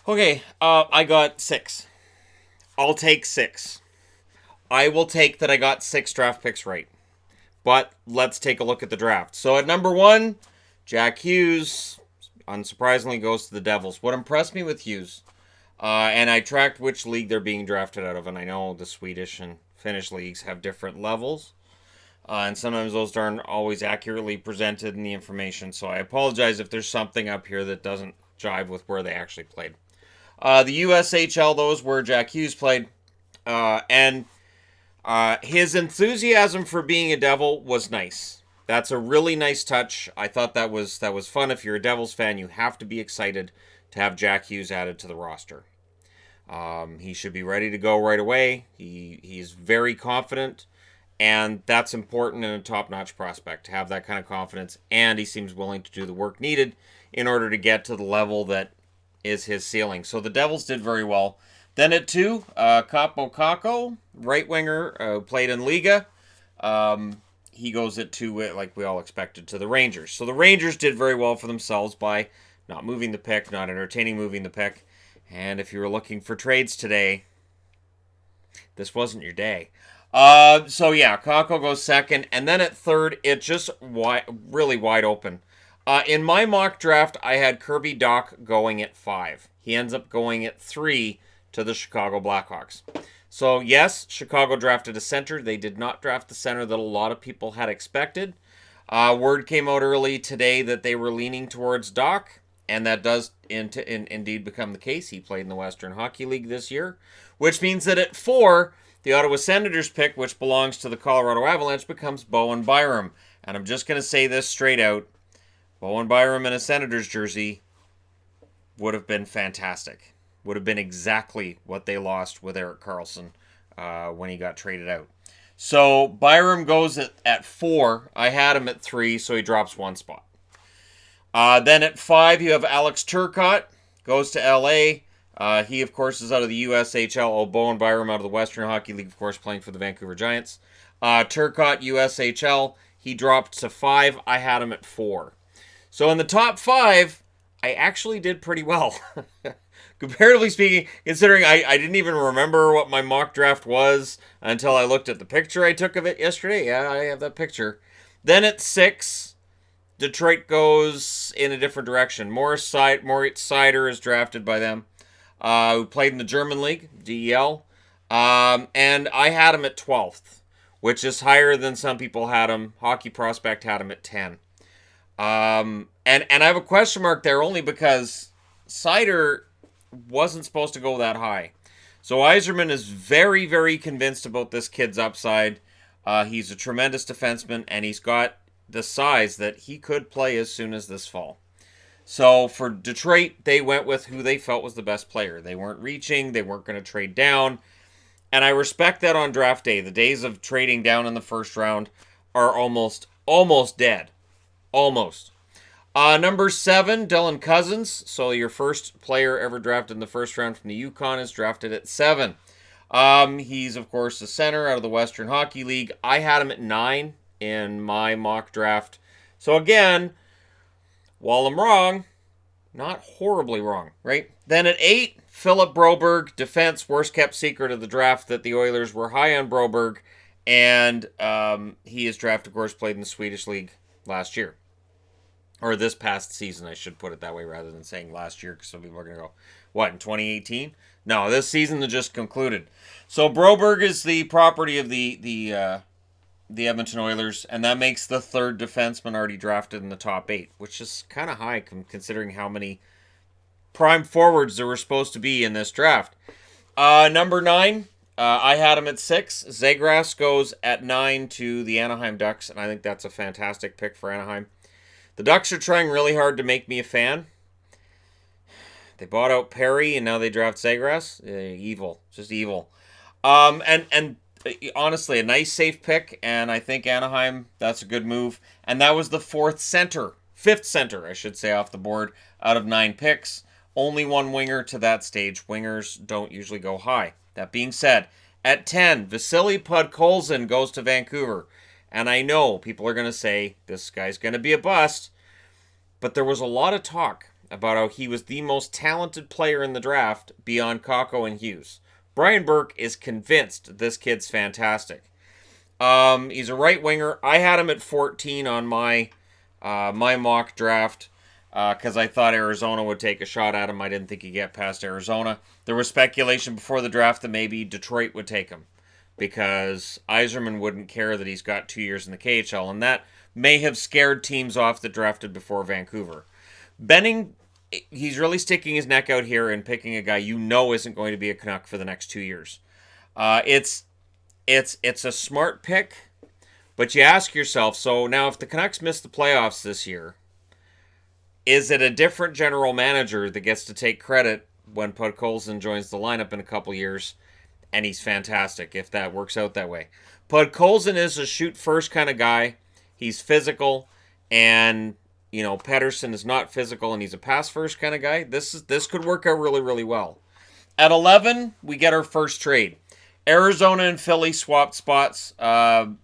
Okay, I got 6. I'll take 6. I will take that I got 6 draft picks right. But let's take a look at the draft. So at number 1, Jack Hughes, unsurprisingly, goes to the Devils. What impressed me with Hughes, and I tracked which league they're being drafted out of, and I know the Swedish and Finnish leagues have different levels, and sometimes those aren't always accurately presented in the information, so I apologize if there's something up here that doesn't jive with where they actually played. The USHL, those where Jack Hughes played, and his enthusiasm for being a Devil was nice. That's a really nice touch. I thought that was fun. If you're a Devils fan, you have to be excited to have Jack Hughes added to the roster. He should be ready to go right away. He's very confident, and that's important in a top-notch prospect to have that kind of confidence. And he seems willing to do the work needed in order to get to the level that is his ceiling. So the Devils did very well. Then at 2, Capo Caco, right winger, played in Liga. He goes at 2, like we all expected, to the Rangers. So the Rangers did very well for themselves by not moving the pick, not entertaining moving the pick. And if you were looking for trades today, this wasn't your day. So yeah, Caco goes second. And then at 3rd, it just really wide open. In my mock draft, I had Kirby Dach going at 5. He ends up going at 3 to the Chicago Blackhawks. So yes, Chicago drafted a center. They did not draft the center that a lot of people had expected. Word came out early today that they were leaning towards Dach, and that does indeed become the case. He played in the Western Hockey League this year, which means that at 4, the Ottawa Senators pick, which belongs to the Colorado Avalanche, becomes Bowen Byram. And I'm just going to say this straight out. Bowen Byram in a Senators jersey would have been fantastic. Would have been exactly what they lost with Erik Karlsson when he got traded out. So Byram goes at 4. I had him at 3, so he drops 1 spot. Then at 5, you have Alex Turcotte, goes to LA. He, of course, is out of the USHL. Bowen Byram out of the Western Hockey League, of course, playing for the Vancouver Giants. Turcotte, USHL, he dropped to 5. I had him at 4. So in the top 5, I actually did pretty well. Comparatively speaking, considering I didn't even remember what my mock draft was until I looked at the picture I took of it yesterday. Yeah, I have that picture. Then at 6, Detroit goes in a different direction. Moritz Seider is drafted by them, who played in the German League, DEL. And I had him at 12th, which is higher than some people had him. Hockey Prospect had him at 10. And I have a question mark there only because Seider wasn't supposed to go that high. So Yzerman is very, very convinced about this kid's upside. He's a tremendous defenseman, and he's got the size that he could play as soon as this fall. So for Detroit, they went with who they felt was the best player. They weren't reaching. They weren't going to trade down. And I respect that on draft day. The days of trading down in the first round are almost dead. Almost. Number 7, Dylan Cousins. So your first player ever drafted in the first round from the Yukon is drafted at 7. He's, of course, a center out of the Western Hockey League. I had him at 9 in my mock draft. So again, while I'm wrong, not horribly wrong, right? Then at 8, Philip Broberg, defense, worst kept secret of the draft that the Oilers were high on Broberg. And he is drafted, of course, played in the Swedish League last year. Or this past season, I should put it that way rather than saying last year, because some people are going to go, what, in 2018? No, this season that just concluded. So Broberg is the property of the Edmonton Oilers, and that makes the 3rd defenseman already drafted in the top 8, which is kind of high considering how many prime forwards there were supposed to be in this draft. Number 9, I had him at 6. Zegras goes at 9 to the Anaheim Ducks, and I think that's a fantastic pick for Anaheim. The Ducks are trying really hard to make me a fan. They bought out Perry, and now they draft Zegras. Evil. Just evil. And honestly, a nice safe pick, and I think Anaheim, that's a good move. And that was the 5th center, I should say, off the board out of 9 picks. Only one winger to that stage. Wingers don't usually go high. That being said, at 10, Vasily Podkolzin goes to Vancouver. And I know people are going to say, this guy's going to be a bust. But there was a lot of talk about how he was the most talented player in the draft beyond Kakko and Hughes. Brian Burke is convinced this kid's fantastic. He's a right winger. I had him at 14 on my mock draft because I thought Arizona would take a shot at him. I didn't think he'd get past Arizona. There was speculation before the draft that maybe Detroit would take him because Yzerman wouldn't care that he's got 2 years in the KHL, and that may have scared teams off that drafted before Vancouver. Benning, he's really sticking his neck out here and picking a guy you know isn't going to be a Canuck for the next 2 years. It's a smart pick, but you ask yourself, so now if the Canucks miss the playoffs this year, is it a different general manager that gets to take credit when Podkolzin joins the lineup in a couple years? And he's fantastic if that works out that way. Podkolzin is a shoot-first kind of guy. He's physical, and Pettersson is not physical, and he's a pass-first kind of guy. This could work out really, really well. At 11, we get our first trade. Arizona and Philly swapped spots. Philly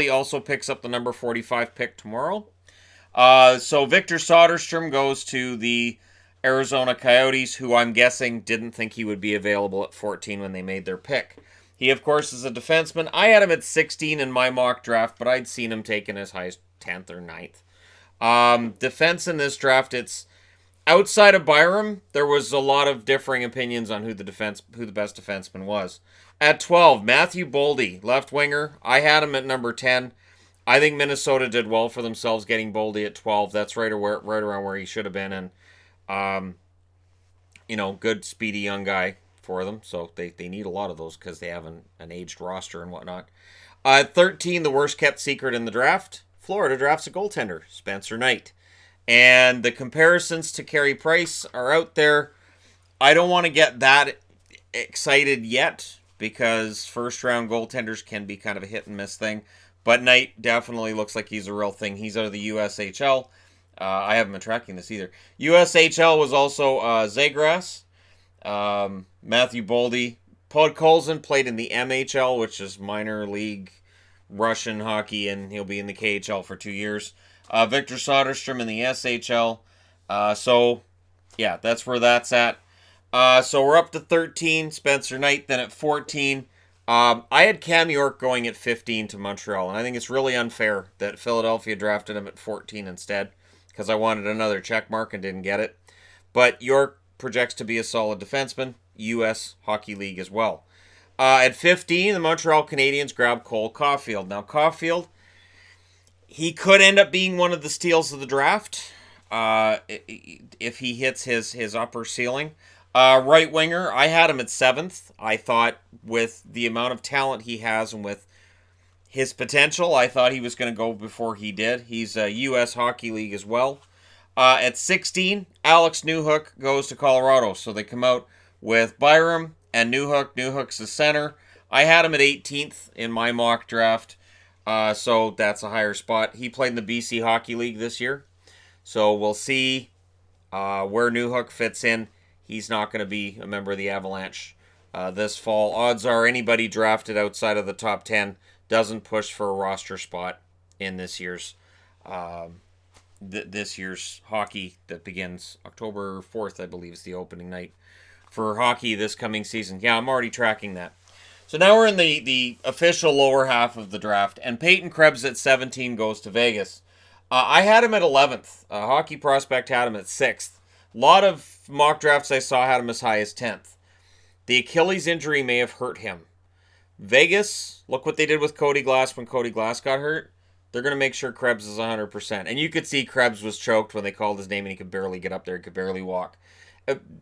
also picks up the number 45 pick tomorrow. So Victor Soderstrom goes to the Arizona Coyotes, who I'm guessing didn't think he would be available at 14 when they made their pick. He, of course, is a defenseman. I had him at 16 in my mock draft, but I'd seen him taken as high as 10th or 9th. Defense in this draft, it's outside of Byram, there was a lot of differing opinions on who the best defenseman was. At 12, Matthew Boldy, left winger. I had him at number 10. I think Minnesota did well for themselves getting Boldy at 12. That's right around where he should have been, and good, speedy young guy for them. So they need a lot of those because they have an aged roster and whatnot. At 13, the worst kept secret in the draft. Florida drafts a goaltender, Spencer Knight. And the comparisons to Carey Price are out there. I don't want to get that excited yet because first-round goaltenders can be kind of a hit-and-miss thing. But Knight definitely looks like he's a real thing. He's out of the USHL. I haven't been tracking this either. USHL was also Zagras, Matthew Boldy. Podkolzin played in the MHL, which is minor league Russian hockey, and he'll be in the KHL for 2 years. Victor Soderstrom in the SHL. That's where that's at. So we're up to 13, Spencer Knight. Then at 14, I had Cam York going at 15 to Montreal, and I think it's really unfair that Philadelphia drafted him at 14 instead, because I wanted another check mark and didn't get it. But York projects to be a solid defenseman, U.S. Hockey League as well. At 15, the Montreal Canadiens grab Cole Caulfield. Now, Caulfield, he could end up being one of the steals of the draft if he hits his upper ceiling. Right winger, I had him at 7th. I thought with the amount of talent he has and with his potential, I thought he was going to go before he did. He's a U.S. Hockey League as well. At 16, Alex Newhook goes to Colorado. So they come out with Byram and Newhook. Newhook's the center. I had him at 18th in my mock draft. So that's a higher spot. He played in the BC Hockey League this year. So we'll see where Newhook fits in. He's not going to be a member of the Avalanche this fall. Odds are anybody drafted outside of the top 10 doesn't push for a roster spot in this year's hockey that begins October 4th, I believe, is the opening night for hockey this coming season. Yeah, I'm already tracking that. So now we're in the official lower half of the draft, and Payton Krebs at 17 goes to Vegas. I had him at 11th. Hockey Prospect had him at 6th. A lot of mock drafts I saw had him as high as 10th. The Achilles injury may have hurt him. Vegas, look what they did with Cody Glass when Cody Glass got hurt. They're going to make sure Krebs is 100%. And you could see Krebs was choked when they called his name and he could barely get up there. He could barely walk.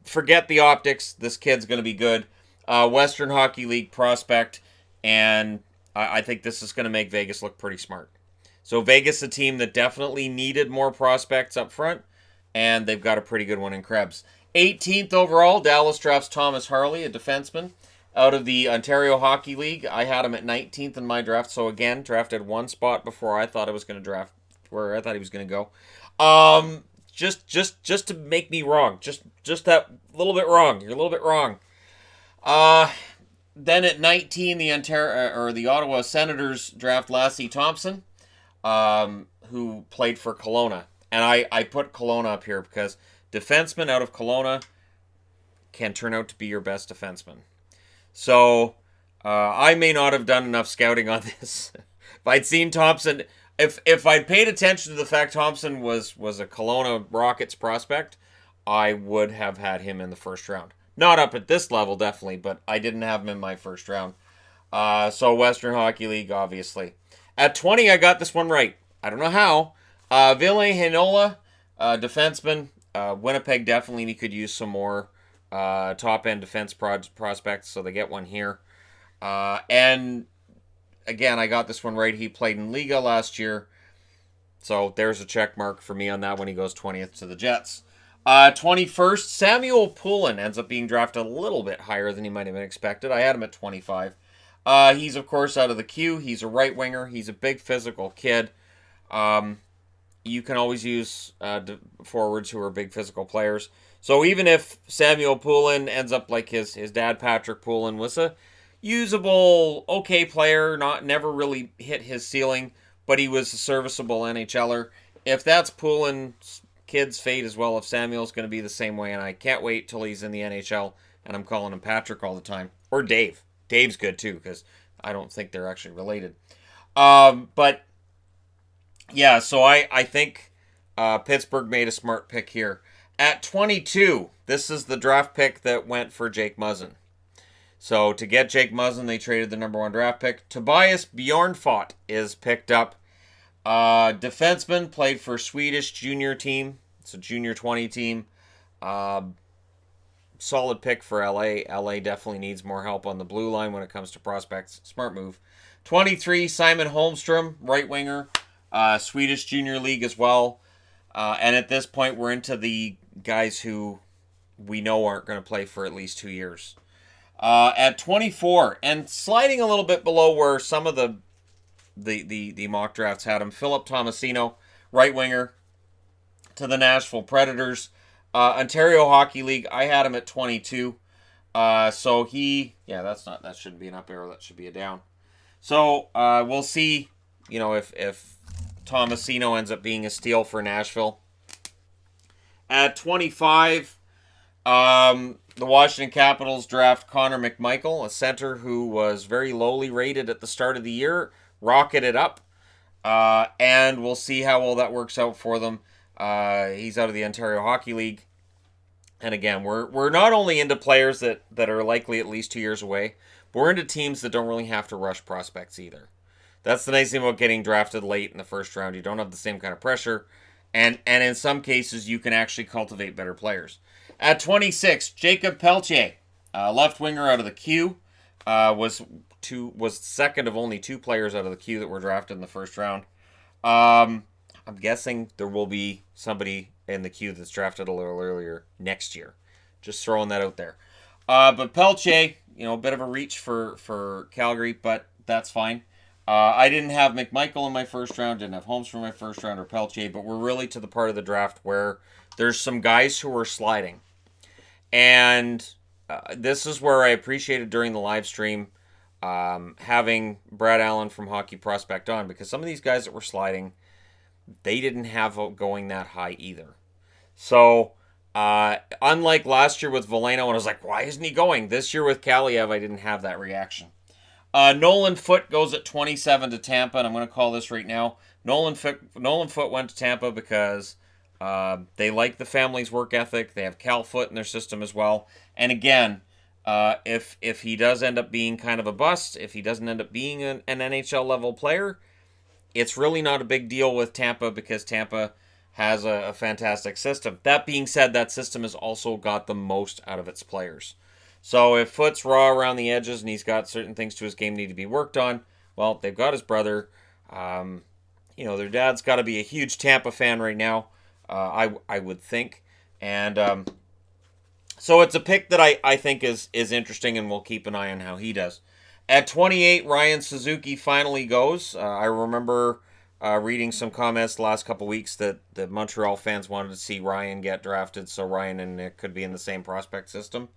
Forget the optics. This kid's going to be good. Western Hockey League prospect. And I think this is going to make Vegas look pretty smart. So Vegas, a team that definitely needed more prospects up front. And they've got a pretty good one in Krebs. 18th overall, Dallas drafts Thomas Harley, a defenseman, out of the Ontario Hockey League. I had him at 19th in my draft. So again, drafted one spot before I thought I was going to draft, where I thought he was going to go. Just to make me wrong. Just that little bit wrong. You're a little bit wrong. Then at 19, the Ottawa Senators draft Lassie Thompson, who played for Kelowna. And I put Kelowna up here because defensemen out of Kelowna can turn out to be your best defenseman. So I may not have done enough scouting on this. If I'd seen Thompson, if I'd paid attention to the fact Thompson was a Kelowna Rockets prospect, I would have had him in the first round. Not up at this level, definitely, but I didn't have him in my first round. So Western Hockey League, obviously. At 20, I got this one right. I don't know how. Ville Heinola, defenseman. Winnipeg definitely could use some more top-end defense prospects, so they get one here. And, again, I got this one right. He played in Liga last year. So there's a check mark for me on that when he goes 20th to the Jets. 21st, Samuel Poulin ends up being drafted a little bit higher than he might have been expected. I had him at 25. He's, of course, out of the queue. He's a right winger. He's a big physical kid. You can always use forwards who are big physical players. So even if Samuel Poulin ends up like his dad, Patrick Poulin, was a usable, okay player, never really hit his ceiling, but he was a serviceable NHLer. If that's Poulin's kid's fate as well, if Samuel's going to be the same way, and I can't wait till he's in the NHL, and I'm calling him Patrick all the time. Or Dave. Dave's good too, because I don't think they're actually related. But yeah, so I think Pittsburgh made a smart pick here. At 22, this is the draft pick that went for Jake Muzzin. So to get Jake Muzzin, they traded the number 1 draft pick. Tobias Bjornfot is picked up. Defenseman, played for Swedish junior team. It's a junior 20 team. Solid pick for LA. LA definitely needs more help on the blue line when it comes to prospects. Smart move. 23, Simon Holmstrom, right winger. Swedish Junior League as well. And at this point, we're into the guys who we know aren't going to play for at least 2 years. At 24, and sliding a little bit below where some of the mock drafts had him, Philip Tomasino, right winger, to the Nashville Predators. Ontario Hockey League, I had him at 22. So that shouldn't be an up arrow, that should be a down. So we'll see, if Tomasino ends up being a steal for Nashville. At 25, the Washington Capitals draft Connor McMichael, a center who was very lowly rated at the start of the year, rocketed up, and we'll see how well that works out for them. He's out of the Ontario Hockey League. And again, we're not only into players that are likely at least 2 years away, but we're into teams that don't really have to rush prospects either. That's the nice thing about getting drafted late in the first round. You don't have the same kind of pressure. And in some cases, you can actually cultivate better players. At 26, Jacob Pelletier, left winger out of the queue, was second of only 2 players out of the queue that were drafted in the first round. I'm guessing there will be somebody in the queue that's drafted a little earlier next year. Just throwing that out there. But Pelletier, a bit of a reach for Calgary, but that's fine. I didn't have McMichael in my first round, didn't have Holmes for my first round or Pelletier, but we're really to the part of the draft where there's some guys who are sliding. And this is where I appreciated during the live stream having Brad Allen from Hockey Prospect on, because some of these guys that were sliding, they didn't have going that high either. So, unlike last year with Veleno, and I was like, why isn't he going? This year with Kaliev, I didn't have that reaction. Nolan Foote goes at 27 to Tampa, and I'm going to call this right now. Nolan Foote went to Tampa because they like the family's work ethic. They have Cal Foote in their system as well. And again, if he does end up being kind of a bust, if he doesn't end up being an NHL level player, it's really not a big deal with Tampa because Tampa has a fantastic system. That being said, that system has also got the most out of its players. So if Foote's raw around the edges and he's got certain things to his game need to be worked on, well, they've got his brother. Their dad's got to be a huge Tampa fan right now, I would think. And so it's a pick that I think is interesting, and we'll keep an eye on how he does. At 28, Ryan Suzuki finally goes. I remember reading some comments the last couple weeks that the Montreal fans wanted to see Ryan get drafted, so Ryan and Nick could be in the same prospect system.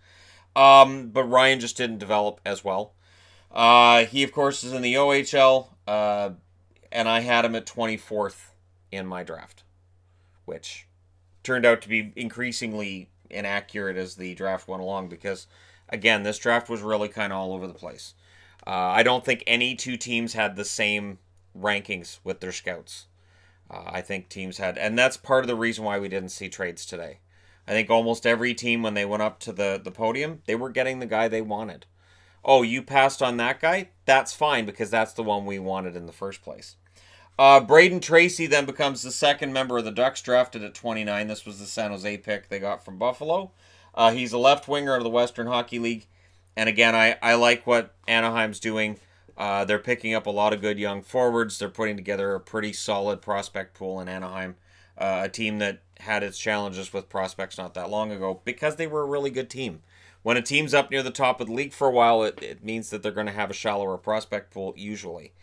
But Ryan just didn't develop as well. He, of course, is in the OHL, and I had him at 24th in my draft. which turned out to be increasingly inaccurate as the draft went along because, again, this draft was really kind of all over the place. I don't think any two teams had the same rankings with their scouts. I think teams had, and that's part of the reason why we didn't see trades today. I think almost every team, when they went up to the podium, they were getting the guy they wanted. Oh, you passed on that guy? That's fine, because that's the one we wanted in the first place. Braden Tracy then becomes the second member of the Ducks, drafted at 29. This was the San Jose pick they got from Buffalo. He's a left winger out of the Western Hockey League. And again, I like what Anaheim's doing. They're picking up a lot of good young forwards. They're putting together a pretty solid prospect pool in Anaheim. A team that had its challenges with prospects not that long ago because they were a really good team. When a team's up near the top of the league for a while, it means that they're going to have a shallower prospect pool usually.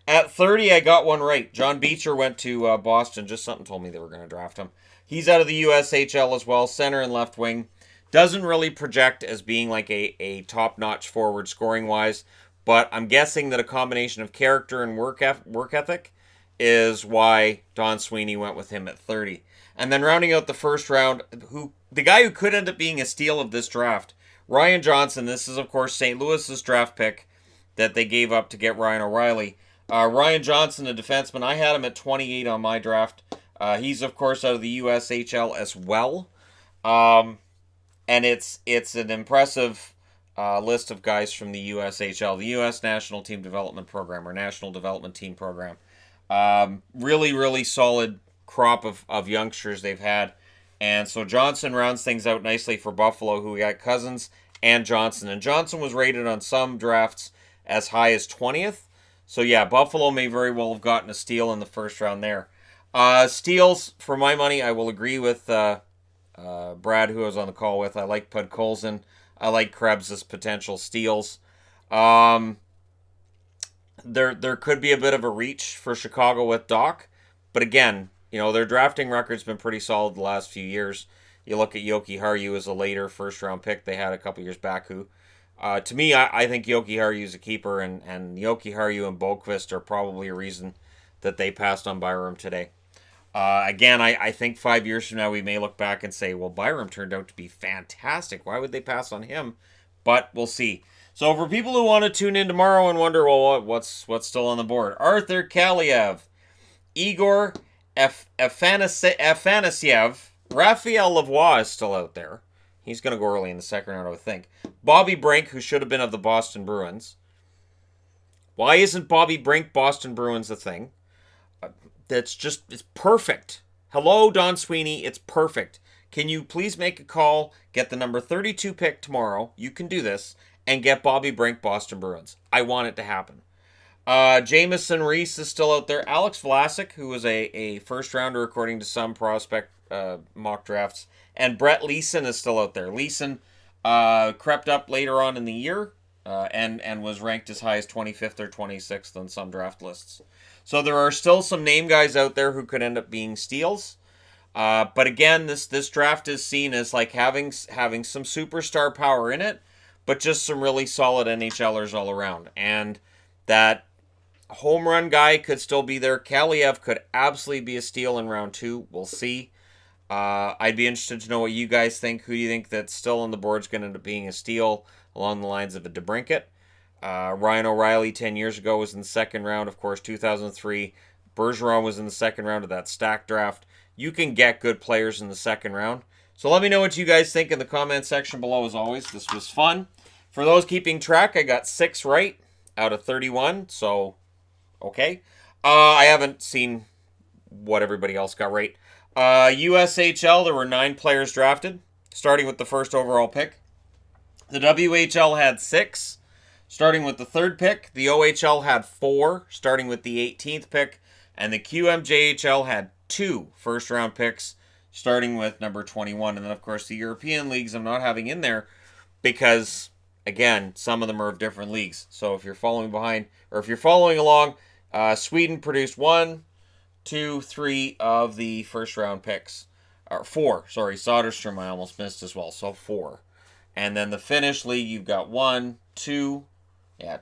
At 30, I got one right. John Beecher went to Boston. Just something told me they were going to draft him. He's out of the USHL as well, center and left wing. Doesn't really project as being like a top-notch forward scoring-wise, but I'm guessing that a combination of character and work ethic is why Don Sweeney went with him at 30. And then rounding out the first round, the guy who could end up being a steal of this draft, Ryan Johnson. This is, of course, St. Louis's draft pick that they gave up to get Ryan O'Reilly. Ryan Johnson, a defenseman, I had him at 28 on my draft. He's, of course, out of the USHL as well. And it's an impressive list of guys from the USHL, the U.S. National Team Development Program, or National Development Team Program. Really, really solid crop of youngsters they've had. And so Johnson rounds things out nicely for Buffalo, who got Cousins and Johnson. And Johnson was rated on some drafts as high as 20th. So yeah, Buffalo may very well have gotten a steal in the first round there. Steals, for my money, I will agree with Brad, who I was on the call with. I like Podkolzin. I like Krebs' potential steals. There could be a bit of a reach for Chicago with Doc. But again, their drafting record's been pretty solid the last few years. You look at Yoki Haru as a later first-round pick they had a couple years back, who, to me, I think Yoki Haru is a keeper, and Yoki Haru and Boqvist are probably a reason that they passed on Byram today. Again, I think 5 years from now we may look back and say, well, Byram turned out to be fantastic. Why would they pass on him? But we'll see. So for people who want to tune in tomorrow and wonder, well, what's still on the board? Arthur Kaliev, Igor Afanasyev, Raphael Lavoie is still out there. He's going to go early in the second round, I would think. Bobby Brink, who should have been of the Boston Bruins. Why isn't Bobby Brink Boston Bruins a thing? It's perfect. Hello, Don Sweeney, it's perfect. Can you please make a call, get the number 32 pick tomorrow, you can do this, and get Bobby Brink Boston Bruins. I want it to happen. Jamison Reese is still out there. Alex Vlasic, who was a first-rounder according to some prospect mock drafts. And Brett Leeson is still out there. Leeson crept up later on in the year and was ranked as high as 25th or 26th on some draft lists. So there are still some name guys out there who could end up being steals. But again, this draft is seen as like having some superstar power in it, but just some really solid NHLers all around. And that home run guy could still be there. Kaliev could absolutely be a steal in round 2. We'll see. I'd be interested to know what you guys think. Who do you think that's still on the board is going to end up being a steal along the lines of a DeBrincat? Ryan O'Reilly 10 years ago was in the second round. Of course, 2003. Bergeron was in the second round of that stack draft. You can get good players in the second round. So let me know what you guys think in the comment section below as always. This was fun. For those keeping track, I got 6 right out of 31. So, okay. I haven't seen what everybody else got right. USHL, there were 9 players drafted, starting with the first overall pick. The WHL had 6, starting with the 3rd pick. The OHL had 4, starting with the 18th pick. And the QMJHL had 2 first-round picks, starting with number 21. And then, of course, the European leagues I'm not having in there because, again, some of them are of different leagues. So if you're following behind, or if you're following along, Sweden produced 1, 2, 3 of the first-round picks. Or 4, sorry, Soderstrom I almost missed as well, so 4. And then the Finnish league, you've got 1, 2,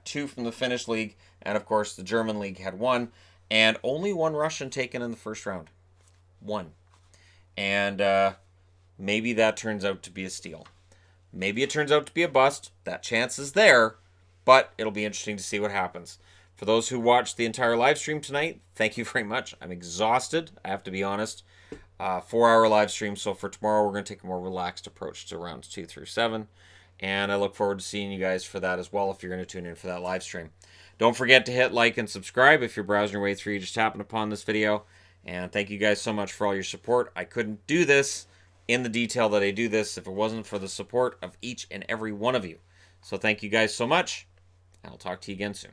2 from the Finnish league. And, of course, the German league had 1. And only 1 Russian taken in the first round. 1. And maybe that turns out to be a steal. Maybe it turns out to be a bust. That chance is there, but it'll be interesting to see what happens. For those who watched the entire live stream tonight, thank you very much. I'm exhausted, I have to be honest. 4-hour live stream, so for tomorrow we're going to take a more relaxed approach to rounds 2 through 7. And I look forward to seeing you guys for that as well if you're going to tune in for that live stream. Don't forget to hit like and subscribe if you're browsing your way through, you just happened upon this video. And thank you guys so much for all your support. I couldn't do this in the detail that I do this if it wasn't for the support of each and every one of you. So thank you guys so much, and I'll talk to you again soon.